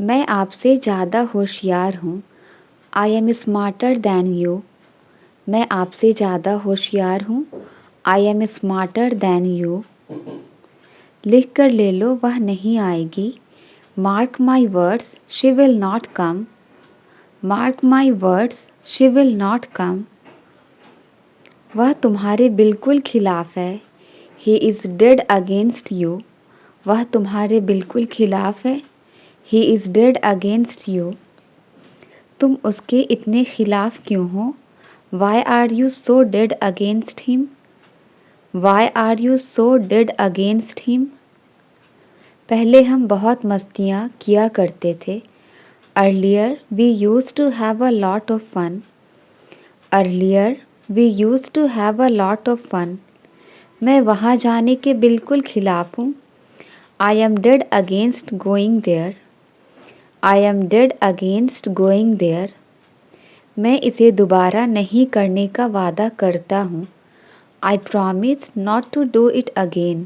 मैं आपसे ज़्यादा होशियार हूँ। I am smarter than you. मैं आपसे ज़्यादा होशियार हूँ। I am smarter than you. लिख कर ले लो, वह नहीं आएगी। Mark my words, she will not come. Mark my words, she will not come. वह तुम्हारे बिल्कुल खिलाफ है। He is dead against you. वह तुम्हारे बिल्कुल खिलाफ है। He is dead against you. तुम उसके इतने खिलाफ क्यों हो? Why are you so dead against him? Why are you so dead against him? पहले हम बहुत मस्तियाँ किया करते थे। Earlier we use to have a lot of fun. Earlier we use to have a lot of fun. मैं वहाँ जाने के बिल्कुल खिलाफ हूँ। I am dead against going there. I am dead against going there. मैं इसे दोबारा नहीं करने का वादा करता हूँ। I promise not to do it again.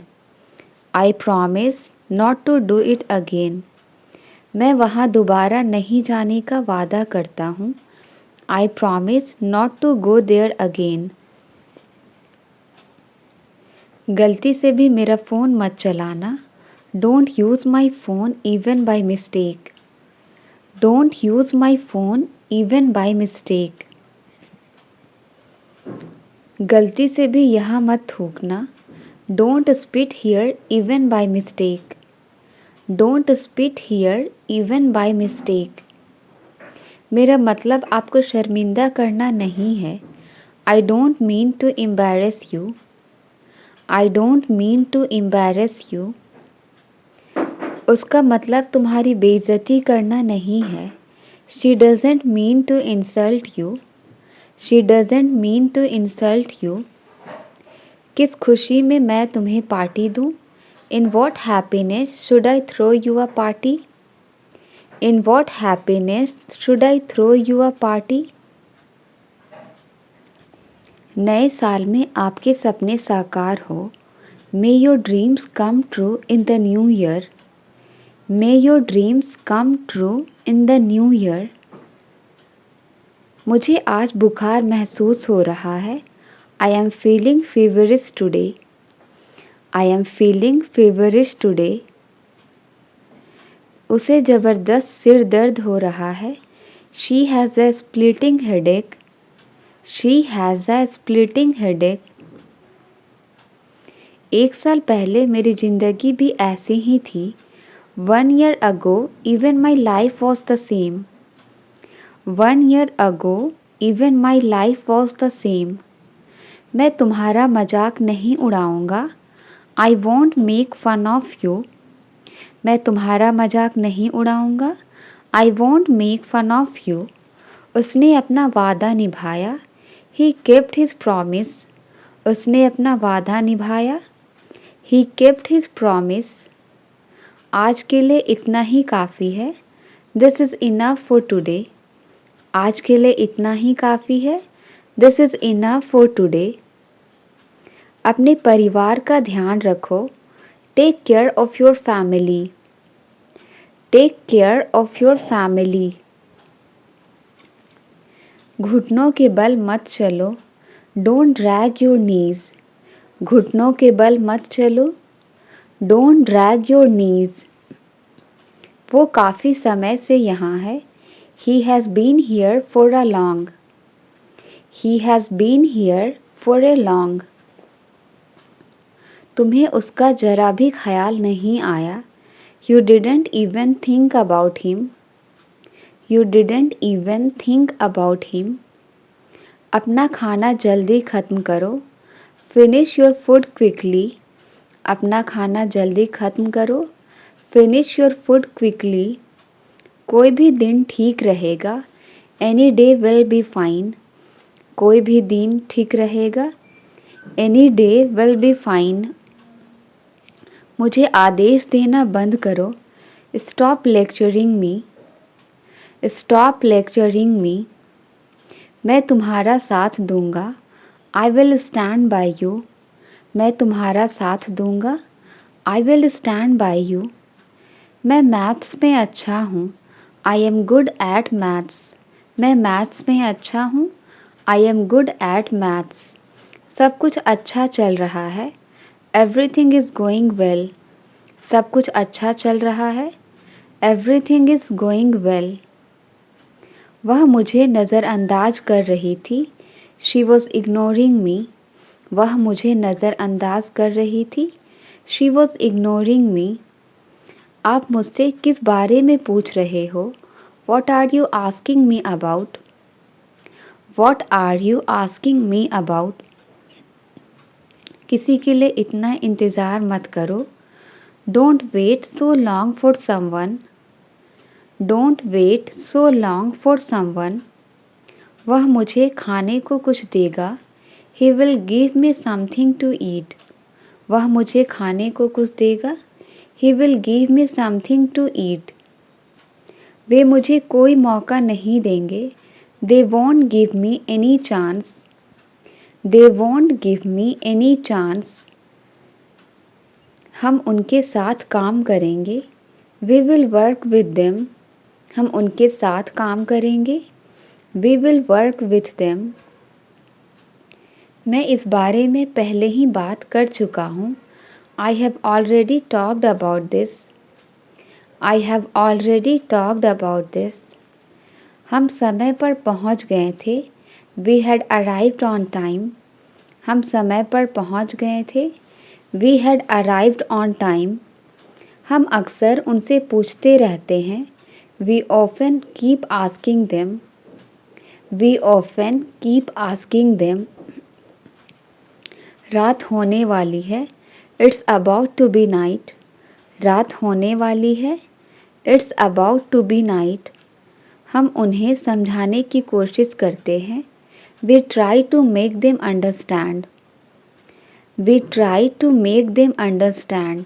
I promise not to do it again. मैं वहाँ दोबारा नहीं जाने का वादा करता हूँ। I promise not to go there again. गलती से भी मेरा फ़ोन मत चलाना। Don't use my phone even by mistake. Don't use my phone even by mistake. गलती से भी यहाँ मत थूकना। Don't spit here even by mistake. Don't spit here even by mistake. मेरा मतलब आपको शर्मिंदा करना नहीं है। आई don't mean to embarrass you. I don't mean to embarrass you. उसका मतलब तुम्हारी बेइज्जती करना नहीं है। She doesn't mean to insult you. She doesn't mean to insult you. किस खुशी में मैं तुम्हें पार्टी दूँ? In what happiness should I throw you a party? In what happiness should I throw you a party? नए साल में आपके सपने साकार हो। May your dreams come true in the new year. May your dreams come true in the new year. मुझे आज बुखार महसूस हो रहा है। I am feeling feverish today. I am feeling feverish today. उसे ज़बरदस्त सिर दर्द हो रहा है। She has a splitting headache. She has a splitting headache. एक साल पहले मेरी ज़िंदगी भी ऐसी ही थी। 1 year ago, even my life was the same. 1 year ago, even my life was the same. मैं तुम्हारा मजाक नहीं उड़ाऊंगा। I won't make fun of you. मैं तुम्हारा मजाक नहीं उड़ाऊंगा। I won't make fun of you. उसने अपना वादा निभाया। He kept his promise. उसने अपना वादा निभाया। He kept his promise. आज के लिए इतना ही काफ़ी है। This is enough for today. आज के लिए इतना ही काफ़ी है। This is enough for today. अपने परिवार का ध्यान रखो। Take care of your family. Take care of your family. घुटनों के बल मत चलो। Don't drag your knees. घुटनों के बल मत चलो। Don't drag your knees. वो काफ़ी समय से यहाँ है। He has been here for a long. He has been here for a long. तुम्हें उसका जरा भी ख्याल नहीं आया। You didn't even think about him. You didn't even think about him. अपना खाना जल्दी ख़त्म करो। Finish your food quickly. अपना खाना जल्दी ख़त्म करो। Finish your food quickly. कोई भी दिन ठीक रहेगा। Any day will be fine. कोई भी दिन ठीक रहेगा। Any day will be fine. मुझे आदेश देना बंद करो। Stop lecturing me. Stop lecturing me. मैं तुम्हारा साथ दूंगा। I will stand by you. मैं तुम्हारा साथ दूंगा। I will stand by you. मैं मैथ्स में अच्छा हूँ। I am good at maths. मैं मैथ्स में अच्छा हूँ। I am good at maths. सब कुछ अच्छा चल रहा है। Everything is going well. सब कुछ अच्छा चल रहा है। Everything is going well. वह मुझे नज़रअंदाज कर रही थी। शी वॉज इग्नोरिंग मी। वह मुझे नज़रअंदाज कर रही थी। शी वॉज इग्नोरिंग मी। आप मुझसे किस बारे में पूछ रहे हो? What are you asking me about? What are you asking me about? किसी के लिए इतना इंतज़ार मत करो। Don't wait so long for someone. Don't wait so long for someone. वह मुझे खाने को कुछ देगा। He will give me something to eat. वह मुझे खाने को कुछ देगा। He will give me something to eat. वे मुझे कोई मौका नहीं देंगे। They won't give me any chance. They won't give me any chance. हम उनके साथ काम करेंगे। We will work with them. हम उनके साथ काम करेंगे। We will work with them. मैं इस बारे में पहले ही बात कर चुका हूँ। I have already talked about this. I have already talked about this. हम समय पर पहुँच गए थे। We had arrived on time. हम समय पर पहुँच गए थे। We had arrived on time. हम अक्सर उनसे पूछते रहते हैं। We often keep asking them. We often keep asking them. रात होने वाली है। It's about to be night. रात होने वाली है। It's about to be night. हम उन्हें समझाने की कोशिश करते हैं। We try to make them understand. We try to make them understand.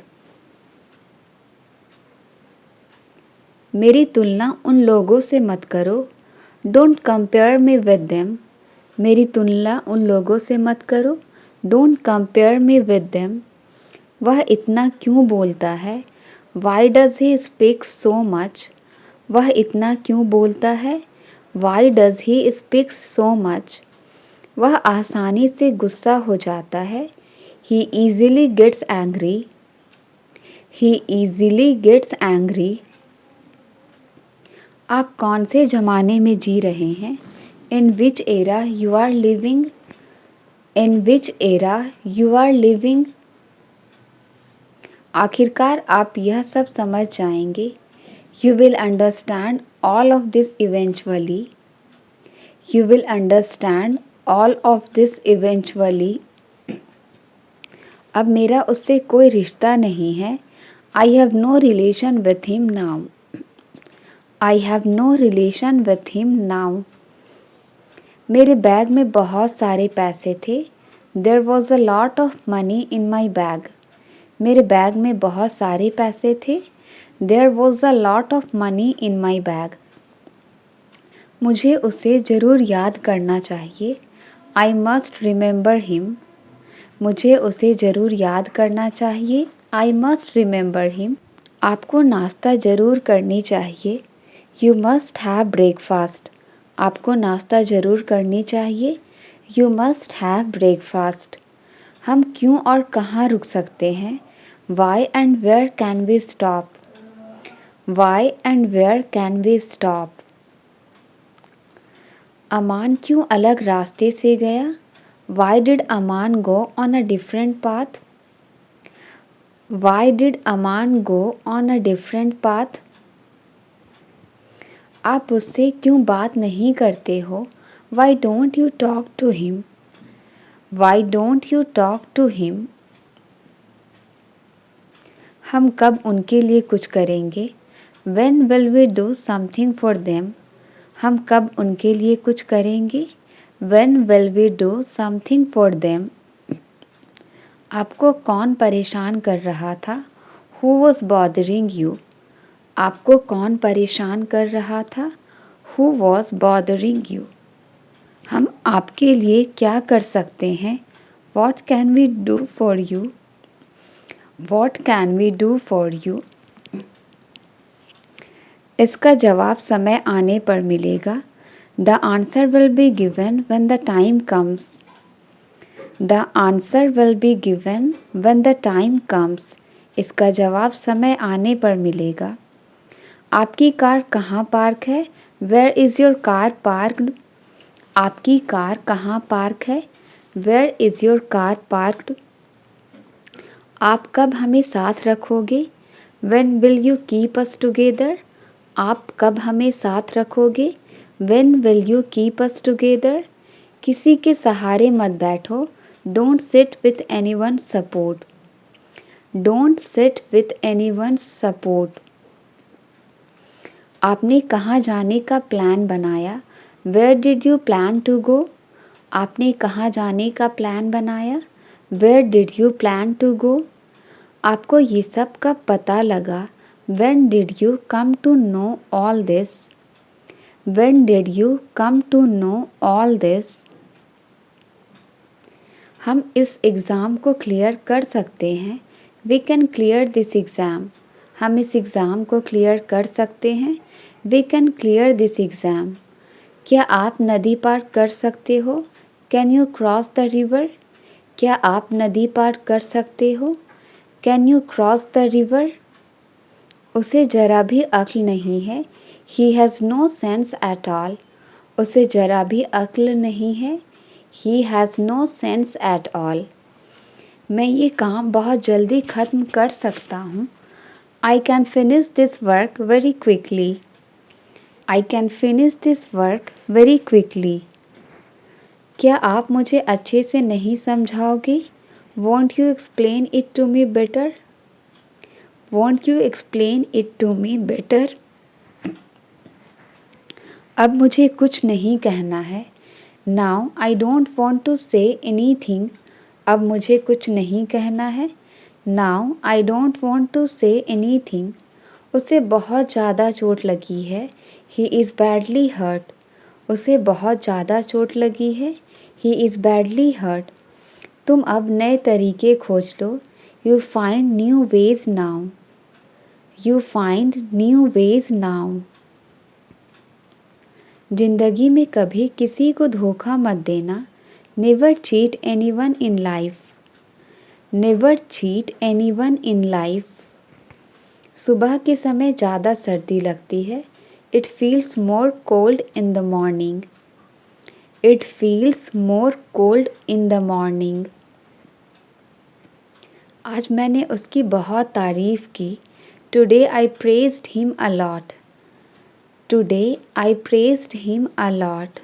मेरी तुलना उन लोगों से मत करो। Don't compare me with them. मेरी तुलना उन लोगों से मत करो। Don't compare me with them. वह इतना क्यों बोलता है? Why does he speak so much? वह इतना क्यों बोलता है? Why does he speak so much? वह आसानी से गुस्सा हो जाता है। He easily gets angry. He easily gets angry. आप कौन से ज़माने में जी रहे हैं? In which era you are living? In which era you are living? आखिरकार आप यह सब समझ जाएंगे। You will understand all of this eventually. You will understand all of this eventually. अब मेरा उससे कोई रिश्ता नहीं है। I have no relation with him now. I have no relation with him now. मेरे बैग में बहुत सारे पैसे थे। There was a lot of money in my bag. मेरे बैग में बहुत सारे पैसे थे। There was a lot of money in my bag. मुझे उसे ज़रूर याद करना चाहिए। I must remember him. मुझे उसे ज़रूर याद करना चाहिए। I must remember him. आपको नाश्ता ज़रूर करनी चाहिए। You must have breakfast. आपको नाश्ता ज़रूर करनी चाहिए। You must have breakfast. हम क्यों और कहाँ रुक सकते हैं? Why and where can we stop? Why and where can we stop? अमान क्यों अलग रास्ते से गया? Why did Aman go on a different path? Why did Aman go on a different path? आप उससे क्यों बात नहीं करते हो? Why don't you talk to him? Why don't you talk to him? हम कब उनके लिए कुछ करेंगे? When will we do something for them? हम कब उनके लिए कुछ करेंगे? When will we do something for them? आपको कौन परेशान कर रहा था? Who was bothering you? आपको कौन परेशान कर रहा था? Who was bothering you? हम आपके लिए क्या कर सकते हैं? What can we do for you? What can we do for you? इसका जवाब समय आने पर मिलेगा। The answer will be given when the time comes. The answer will be given when the time comes. इसका जवाब समय आने पर मिलेगा। आपकी कार कहाँ पार्क है? Where is your car parked? आपकी कार कहाँ पार्क है? Where is your car parked? आप कब हमें साथ रखोगे? When will you keep us together? आप कब हमें साथ रखोगे? When will you keep us together? किसी के सहारे मत बैठो। Don't sit with anyone's support. Don't sit with anyone's support. आपने कहाँ जाने का प्लान बनाया? Where did you plan to go? आपने कहाँ जाने का प्लान बनाया? Where did you plan to go? आपको ये सब कब पता लगा? When did you come to know all this? When did you come to know all this? हम इस एग्ज़ाम को क्लियर कर सकते हैं। We can clear this exam. हम इस एग्ज़ाम को क्लियर कर सकते हैं। We can clear this exam. क्या आप नदी पार कर सकते हो? Can you cross the river? क्या आप नदी पार कर सकते हो? Can you cross the river? उसे जरा भी अक्ल नहीं है। He has no sense at all. उसे जरा भी अक्ल नहीं है। He has no sense at all. मैं ये काम बहुत जल्दी ख़त्म कर सकता हूँ। I can finish this work very quickly. I can finish this work very quickly. क्या आप मुझे अच्छे से नहीं समझाओगे? Won't you explain it to me better? Won't you explain it to me better? अब मुझे कुछ नहीं कहना है। Now I don't want to say anything. अब मुझे कुछ नहीं कहना है। Now I don't want to say anything. उसे बहुत ज़्यादा चोट लगी है। He is badly hurt. उसे बहुत ज़्यादा चोट लगी है। He is badly hurt. तुम अब नए तरीके खोज लो। You find new ways now. You find new ways now. ज़िंदगी में कभी किसी को धोखा मत देना। Never cheat anyone in life. Never cheat anyone in life. सुबह के समय ज़्यादा सर्दी लगती है। It feels more cold in the morning. It feels more cold in the morning. आज मैंने उसकी बहुत तारीफ़ की। Today I praised him a lot. Today I praised him a lot.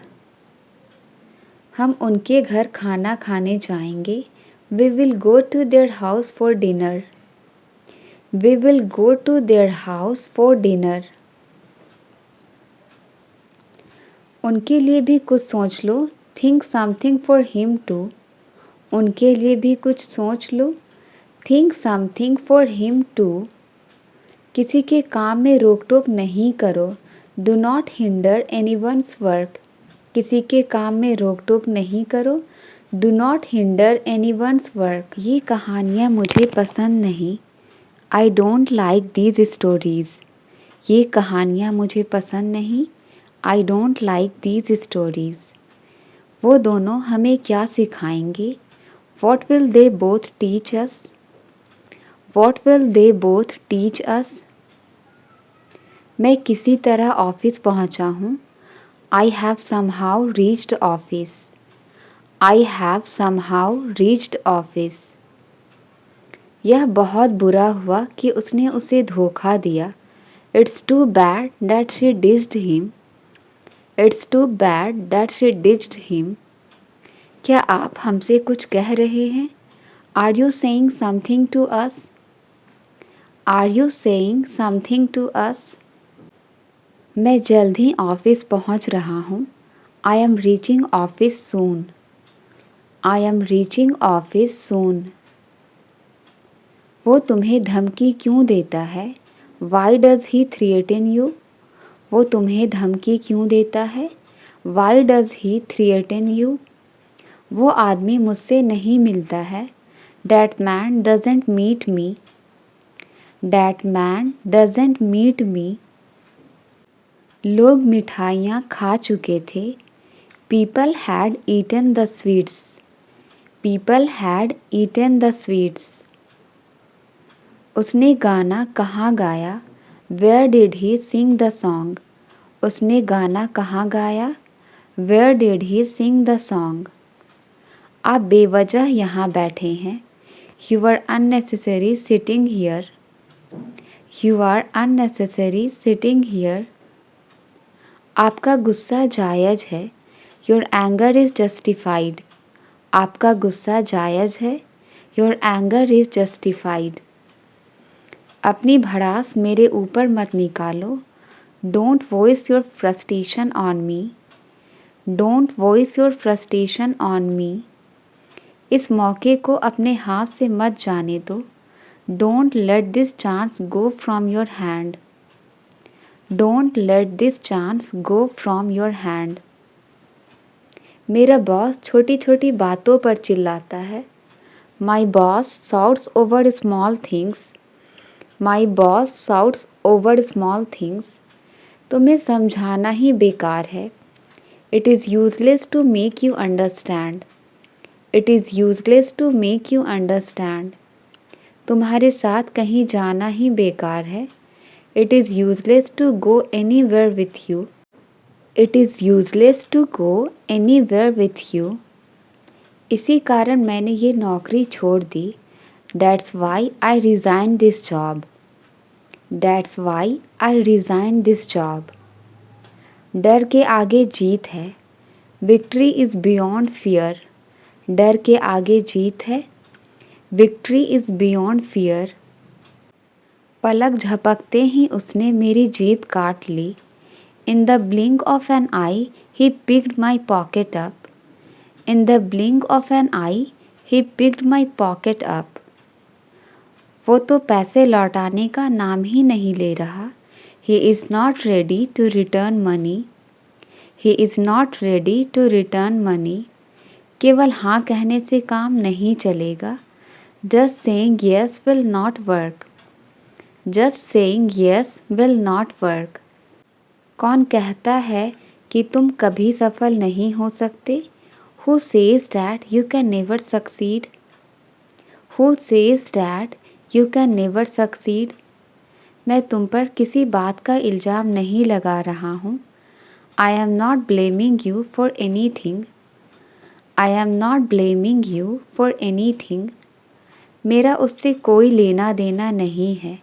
हम उनके घर खाना खाने जाएंगे। We will go to their house for dinner. We will go to their house for dinner. उनके लिए भी कुछ सोच लो। Think something for him too. उनके लिए भी कुछ सोच लो। Think something for him too. किसी के काम में रोक टोक नहीं करो। Do not hinder anyone's work. किसी के काम में रोक टोक नहीं करो। Do not hinder anyone's work. ये कहानियाँ मुझे पसंद नहीं। I don't like these stories. ये कहानियाँ मुझे पसंद नहीं। I don't like these stories. वो दोनों हमें क्या सिखाएंगे? What will they both teach us? What will they both teach us? मैं किसी तरह ऑफिस पहुंचा हूँ। I have somehow reached office. I have somehow reached office. यह बहुत बुरा हुआ कि उसने उसे धोखा दिया। It's too bad that she ditched him. It's too bad that she ditched him. क्या आप हमसे कुछ कह रहे हैं? Are you saying something to us? Are you saying something to us? मैं जल्द ही ऑफिस पहुंच रहा हूँ। I am reaching office soon. I am reaching office soon. वो तुम्हें धमकी क्यों देता है? Why does he threaten you? वो तुम्हें धमकी क्यों देता है? Why does he threaten you? वो आदमी मुझसे नहीं मिलता है। That man doesn't meet me. That man doesn't meet me. लोग मिठाइयाँ खा चुके थे। People had eaten the sweets. People had eaten the sweets. उसने गाना कहाँ गाया? Where did he sing the song? उसने गाना कहाँ गाया? Where did he sing the song? आप बेवजह यहाँ बैठे हैं। You are unnecessary sitting here. You are unnecessary sitting here. आपका गुस्सा जायज़ है। Your anger is justified. आपका गुस्सा जायज़ है। Your anger is justified. अपनी भड़ास मेरे ऊपर मत निकालो। Don't voice your frustration on me. Don't voice your frustration on me. इस मौके को अपने हाथ से मत जाने दो। Don't let this chance go from your hand. Don't let this chance go from your hand. मेरा बॉस छोटी छोटी बातों पर चिल्लाता है। My boss shouts over small things. My boss shouts over small things. तुम्हें समझाना ही बेकार है। It is useless to make you understand. It is useless to make you understand. तुम्हारे साथ कहीं जाना ही बेकार है। It is useless to go anywhere with you. It is useless to go anywhere with you. इसी कारण मैंने ये नौकरी छोड़ दी। That's why I resigned this job. That's why I resigned this job. डर के आगे जीत है। Victory is beyond fear. डर के आगे जीत है। Victory is beyond fear. पलक झपकते ही उसने मेरी जेब काट ली। In the blink of an eye, he picked my pocket up. In the blink of an eye, he picked my pocket up. वो तो पैसे लौटाने का नाम ही नहीं ले रहा। He is not ready to return money. He is not ready to return money. केवल हाँ कहने से काम नहीं चलेगा। Just saying yes will not work. Just saying yes will not work. कौन कहता है कि तुम कभी सफल नहीं हो सकते? Who says that you can never succeed? Who says that you can never succeed? मैं तुम पर किसी बात का इल्ज़ाम नहीं लगा रहा हूँ। I am not blaming you for anything. I am not blaming you for anything. मेरा उससे कोई लेना देना नहीं है।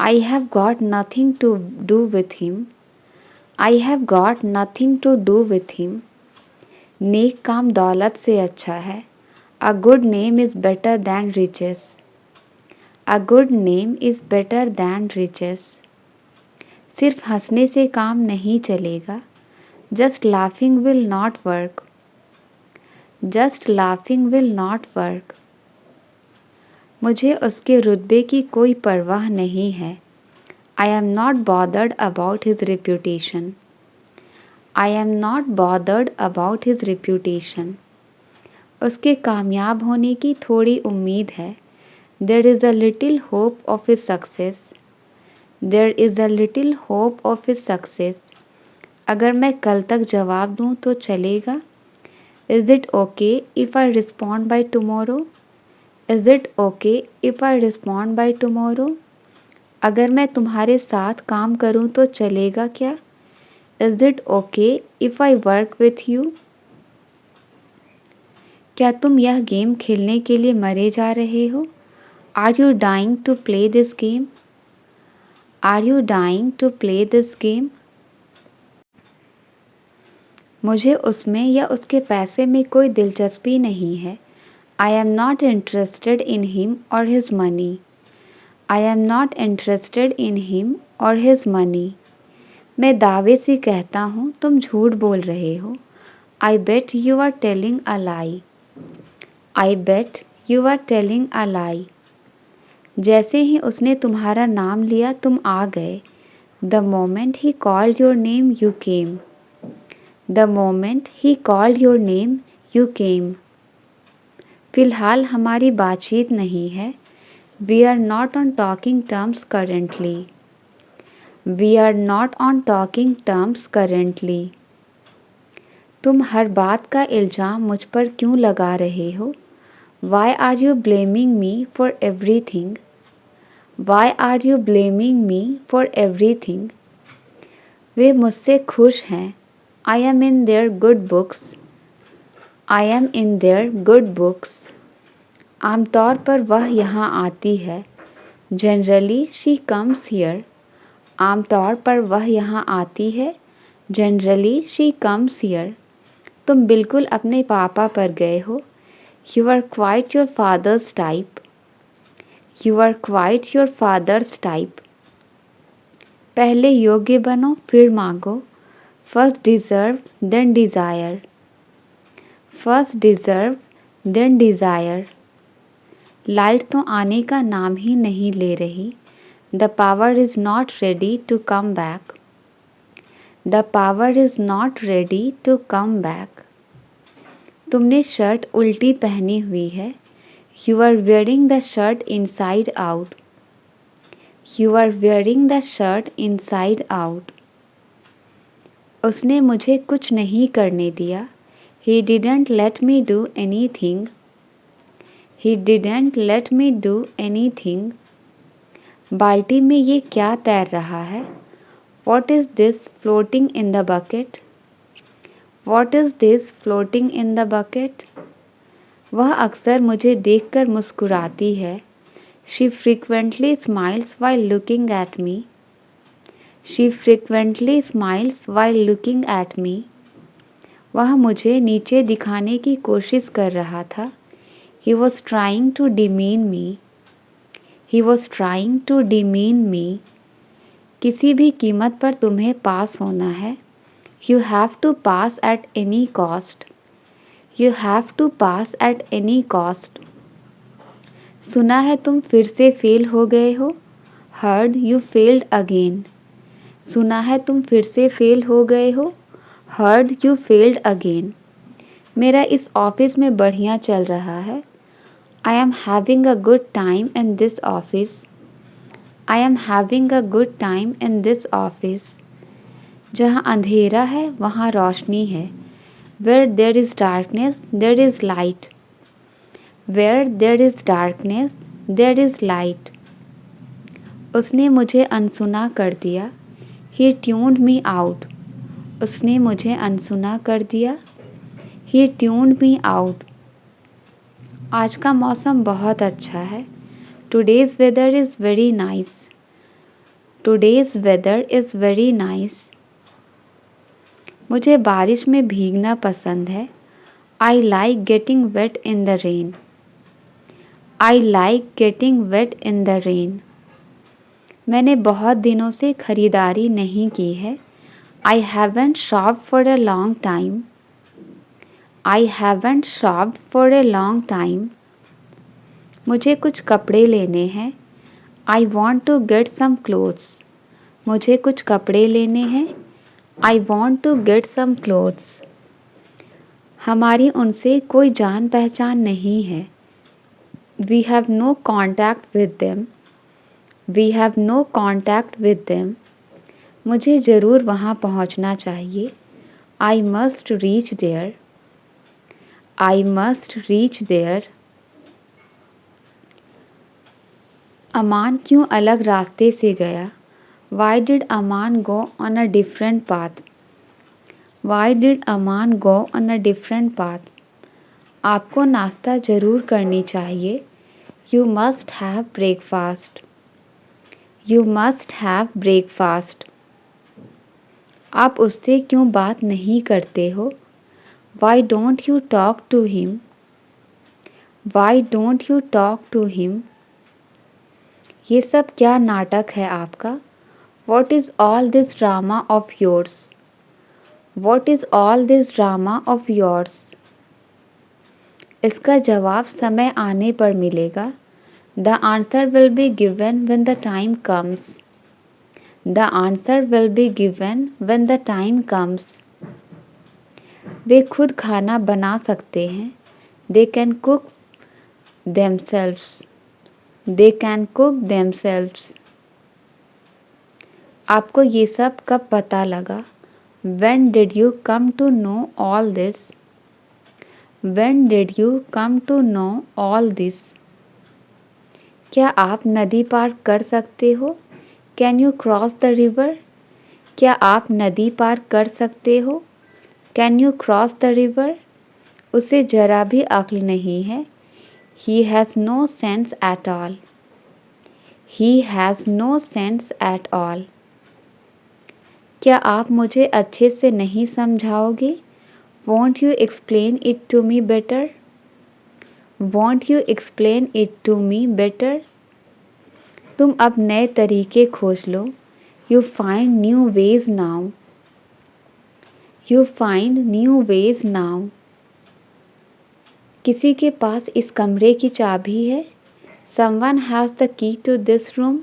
I have got nothing to do with him. I have got nothing to do with him. नेक काम दौलत से अच्छा है। A good name is better than riches. A good name is better than riches. सिर्फ हंसने से काम नहीं चलेगा। Just laughing will not work. Just laughing will not work. मुझे उसके रुतबे की कोई परवाह नहीं है। I am not bothered about his reputation. I am not bothered about his reputation. उसके कामयाब होने की थोड़ी उम्मीद है। There is a little hope of his success. There is a little hope of his success. अगर मैं कल तक जवाब दूँ तो चलेगा? Is it okay if I respond by tomorrow? Is it okay if I respond by tomorrow? अगर मैं तुम्हारे साथ काम करूँ तो चलेगा क्या? Is it okay if I work with you? क्या तुम यह गेम खेलने के लिए मरे जा रहे हो? Are you dying to play this game? Are you dying to play this game? मुझे उसमें या उसके पैसे में कोई दिलचस्पी नहीं है। I am not interested in him or his money. I am not interested in him or his money. मैं दावे से कहता हूँ तुम झूठ बोल रहे हो। I bet you are telling a lie. I bet you are telling a lie. जैसे ही उसने तुम्हारा नाम लिया तुम आ गए। The moment he called your name you came. The moment he called your name you came. फ़िलहाल हमारी बातचीत नहीं है। We are not on talking terms currently. We are not on talking terms currently. तुम हर बात का इल्ज़ाम मुझ पर क्यों लगा रहे हो? Why are you blaming me for everything? Why are you blaming me for everything? वे मुझसे खुश हैं. I am in their good books. I am in their good books. आमतौर पर वह यहाँ आती है. Generally she comes here. आमतौर पर वह यहाँ आती है. Generally she comes here. तुम बिल्कुल अपने पापा पर गए हो. You are quite your father's type. You are quite your father's type. पहले योग्य बनो फिर मांगो. First deserve then desire. First deserve then desire. Light तो आने का नाम ही नहीं ले रही. The power is not ready to come back. The power is not ready to come back. तुमने शर्ट उल्टी पहनी हुई है. You are wearing the shirt inside out. You are wearing the shirt inside out. उसने मुझे कुछ नहीं करने दिया. He didn't let me do anything. He didn't let me do anything. बाल्टी में ये क्या तैर रहा है? What is this floating in the bucket? What is this floating in the bucket? वह अक्सर मुझे देखकर मुस्कुराती है. She frequently smiles while looking at me. She frequently smiles while looking at me. वह मुझे नीचे दिखाने की कोशिश कर रहा था. He was trying to demean me. He was trying to demean me. किसी भी कीमत पर तुम्हें पास होना है. You have to pass at any cost. You have to pass at any cost. सुना है तुम फिर से फेल हो गए हो. Heard you failed again. सुना है तुम फिर से फेल हो गए हो. Heard you failed again. मेरा इस ऑफिस में बढ़िया चल रहा है. I am having a good time in this office. I am having a good time in this office. जहाँ अंधेरा है वहाँ रोशनी है. Where there is darkness, there is light. Where there is darkness, there is light. उसने मुझे अनसुना कर दिया. He tuned me out. उसने मुझे अनसुना कर दिया. He tuned me out. आज का मौसम बहुत अच्छा है. Today's weather is very nice. Today's weather is very nice. मुझे बारिश में भीगना पसंद है. I like getting wet in the rain. I like getting wet in the rain. मैंने बहुत दिनों से खरीदारी नहीं की है. I haven't shopped for a long time. I haven't shopped for a long time. मुझे कुछ कपड़े लेने हैं. I want to get some clothes. मुझे कुछ कपड़े लेने हैं. I want to get some clothes. हमारी उनसे कोई जान पहचान नहीं है. We have no contact with them. We have no contact with them. मुझे ज़रूर वहाँ पहुँचना चाहिए. I must reach there. I must reach there. अमान क्यों अलग रास्ते से गया? Why did Aman go on a different path? Why did Aman go on a different path? आपको नाश्ता ज़रूर करनी चाहिए. You must have breakfast. You must have breakfast. आप उससे क्यों बात नहीं करते हो? Why don't you talk to him? Why don't you talk to him? ये सब क्या नाटक है आपका? What is all this drama of yours? What is all this drama of yours? इसका जवाब समय आने पर मिलेगा. The answer will be given when the time comes. The answer will be given when the time comes. वे खुद खाना बना सकते हैं. They can cook themselves. They can cook themselves. आपको ये सब कब पता लगा? When did you come to know all this? When did you come to know all this? क्या आप नदी पार कर सकते हो? Can you cross the river? क्या आप नदी पार कर सकते हो? Can you cross the river? उसे जरा भी अक्ल नहीं है। He has no sense at all. He has no sense at all. क्या आप मुझे अच्छे से नहीं समझाओगे? Won't you explain it to me better? Won't you explain it to me better? तुम अब नए तरीके खोज लो। You find new ways now. You find new ways now. किसी के पास इस कमरे की चाबी है? Someone has the key to this room.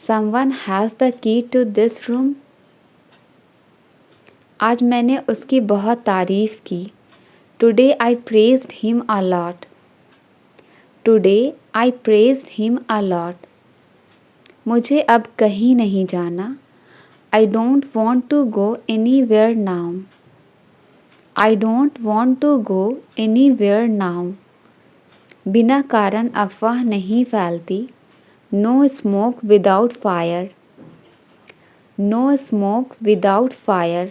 Someone has the key to this room. आज मैंने उसकी बहुत तारीफ़ की। Today I praised him a lot. Today I praised him a lot. मुझे अब कहीं नहीं जाना। I don't want to go anywhere now. I don't want to go anywhere now. बिना कारण अफवाह नहीं फैलती। No smoke without fire. No smoke without fire.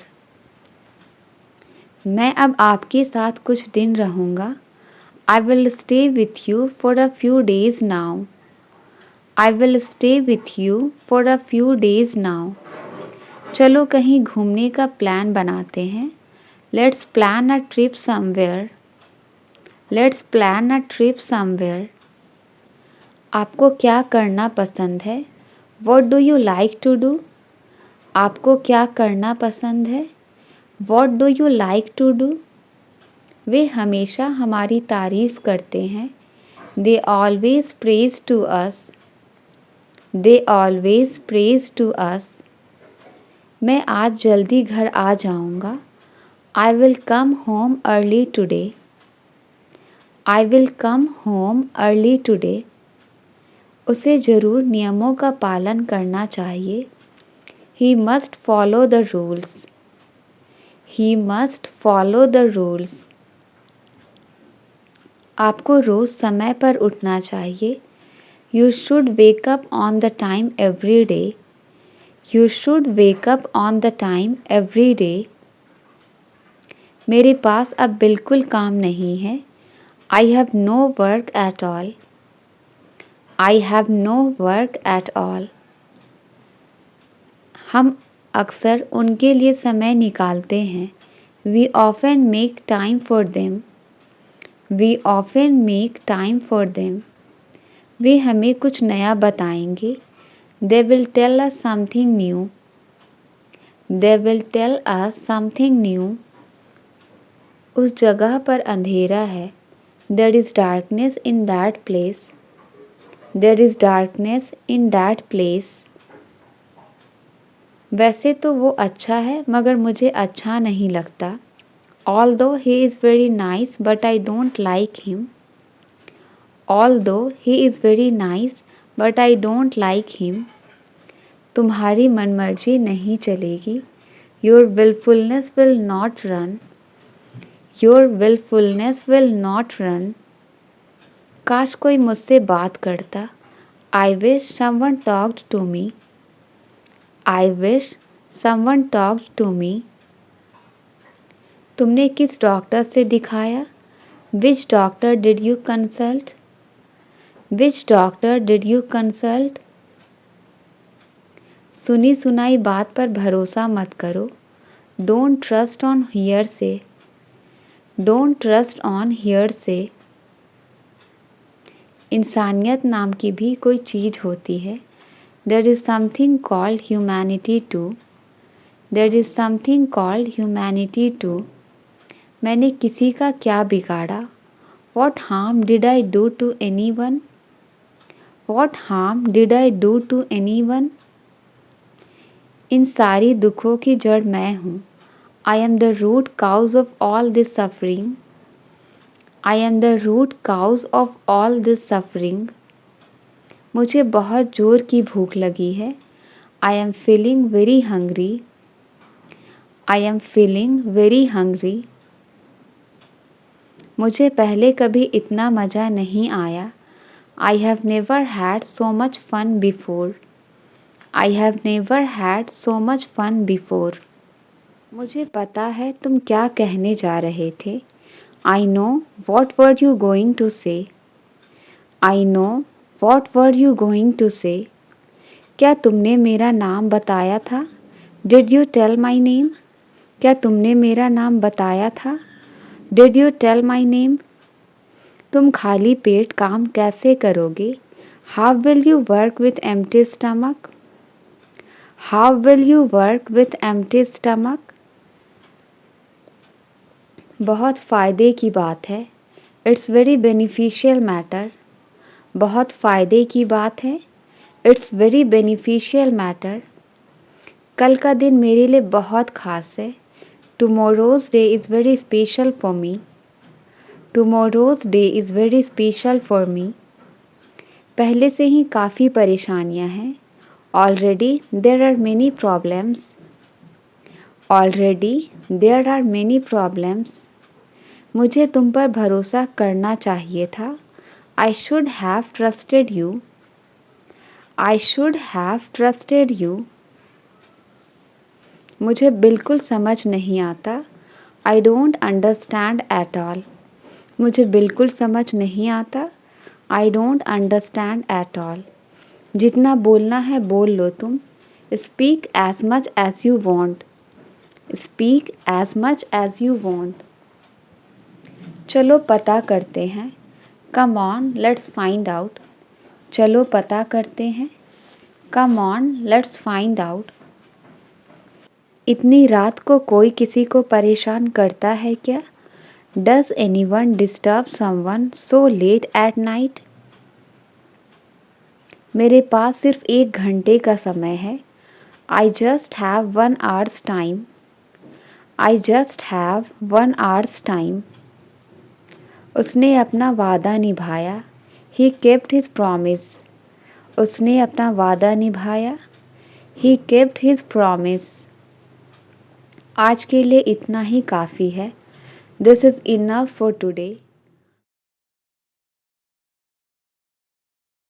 मैं अब आपके साथ कुछ दिन रहूँगा। I will stay with you for a few days now. I will stay with you for a few days now. चलो कहीं घूमने का प्लान बनाते हैं। Let's plan a trip somewhere. Let's plan a trip somewhere. आपको क्या करना पसंद है? What do you like to do? आपको क्या करना पसंद है? What do you like to do? वे हमेशा हमारी तारीफ़ करते हैं। They always praise to us. They always praise to us. मैं आज जल्दी घर आ जाऊँगा। I will come home early today. I will come home early today. उसे ज़रूर नियमों का पालन करना चाहिए। He must follow the rules. He must follow the rules. आपको रोज़ समय पर उठना चाहिए। You should wake up on the time every day. You should wake up on the time every day. मेरे पास अब बिल्कुल काम नहीं है। I have no work at all. I have no work at all. हम अक्सर उनके लिए समय निकालते हैं। We often make time for them. We often make time for them. वे हमें कुछ नया बताएंगे। They will tell us something new. They will tell us something new. उस जगह पर अंधेरा है। There is darkness in that place. There is darkness in that place. वैसे तो वो अच्छा है मगर मुझे अच्छा नहीं लगता। Although he is very nice but I don't like him. Although he is very nice but I don't like him. तुम्हारी मनमर्जी नहीं चलेगी। Your willfulness will not run. Your willfulness will not run. काश कोई मुझसे बात करता। I wish someone talked to me. I wish someone talked to me. तुमने किस डॉक्टर से दिखाया? Which doctor did you consult? Which doctor did you consult? सुनी सुनाई बात पर भरोसा मत करो। Don't trust on hearsay. Don't trust on hearsay. इंसानियत नाम की भी कोई चीज़ होती है। There is something called humanity too. There is something called humanity too. मैंने किसी का क्या बिगाड़ा? What harm did I do to anyone? What harm did I do to anyone? इन सारी दुखों की जड़ मैं हूँ। I am the root cause of all this suffering. I am the root cause of all this suffering. मुझे बहुत ज़ोर की भूख लगी है। I am feeling very hungry. I am feeling very hungry. मुझे पहले कभी इतना मज़ा नहीं आया. I have never had so much fun before. I have never had so much fun before. मुझे पता है तुम क्या कहने जा रहे थे. I know what were you going to say. I know what were you going to say. क्या तुमने मेरा नाम बताया था? Did you tell my name? क्या तुमने मेरा नाम बताया था? Did you tell my name? तुम खाली पेट काम कैसे करोगे? How will you work with empty stomach? How will you work with empty stomach? बहुत फ़ायदे की बात है. It's very beneficial matter. बहुत फ़ायदे की बात है. It's very beneficial matter. कल का दिन मेरे लिए बहुत ख़ास है. Tomorrow's day is very special for me. Tomorrow's day is very special for me. पहले से ही काफ़ी परेशानियां हैं. Already there are many problems. Already there are many problems. मुझे तुम पर भरोसा करना चाहिए था. I should have trusted you. I should have trusted you. मुझे बिल्कुल समझ नहीं आता. I don't understand at all. मुझे बिल्कुल समझ नहीं आता. I don't understand at all. जितना बोलना है बोल लो तुम. Speak as much as you want. Speak as much as you want. चलो पता करते हैं. Come on, let's find out. चलो पता करते हैं. Come on, let's find out. इतनी रात को कोई किसी को परेशान करता है क्या? Does anyone disturb someone so late at night? मेरे पास सिर्फ 1 घंटे का समय है. I just have 1 hour's time. I just have 1 hour's time. उसने अपना वादा निभाया. He kept his promise. उसने अपना वादा निभाया. He kept his promise. आज के लिए इतना ही काफ़ी है. This is enough for today.